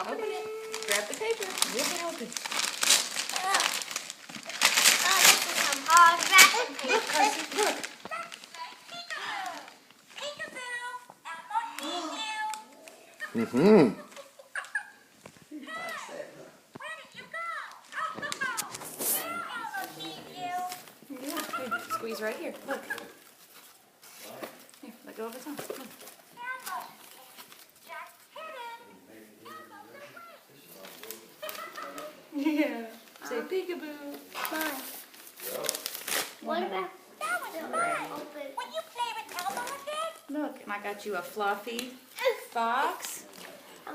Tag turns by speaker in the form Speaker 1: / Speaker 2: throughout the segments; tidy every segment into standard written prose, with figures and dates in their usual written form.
Speaker 1: Open it. Grab the paper. Rip it open.
Speaker 2: Oh, this is some hard wrapping paper.
Speaker 1: Look, Carson, look.
Speaker 3: Mm-hmm.
Speaker 1: Here, squeeze right here. Look. Here, let go of his arm. Look. Yeah. Say peekaboo.
Speaker 2: Fine. What about that one? Open.
Speaker 4: Will you play with Elmo again?
Speaker 1: Look, and I got you a fluffy fox.
Speaker 2: I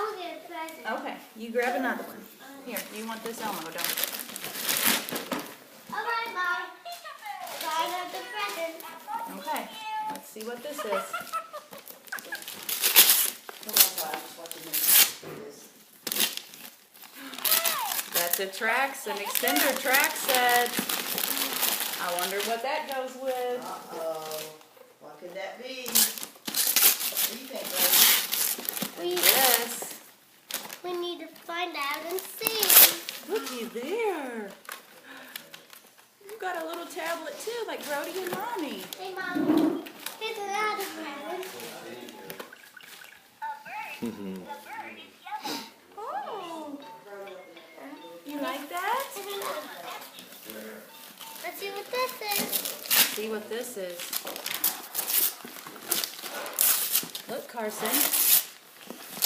Speaker 2: will get a present.
Speaker 1: Okay, you grab another one. Here, you want this Elmo, don't you?
Speaker 2: All right, Mom. Got another present.
Speaker 1: Okay, let's see what this is. That's a Trax, an extender track set. I wonder what that goes with.
Speaker 5: Uh-oh. What could that be? What do you think, baby?
Speaker 1: Yes.
Speaker 2: We need to find out and see.
Speaker 1: Looky there. You got a little tablet too, like Brody and Mommy.
Speaker 2: Hey, Mom. Here's another present.
Speaker 3: Mm-hmm.
Speaker 1: Oh. You like that?
Speaker 2: Let's see what this is.
Speaker 1: See what this is. Look, Carson.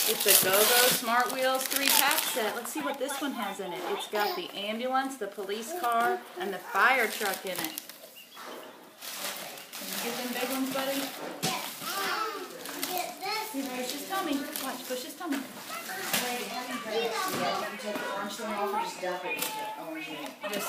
Speaker 1: It's a Go-Go Smart Wheels 3-pack set. Let's see what this one has in it. It's got the ambulance, the police car, and the fire truck in it. Can you get them big ones, buddy?
Speaker 2: Yes. Get this.
Speaker 1: Here, push his tummy. Watch, push his tummy.
Speaker 5: Yeah, you can take the orange thing off or just dump it with the orange in it.
Speaker 1: Just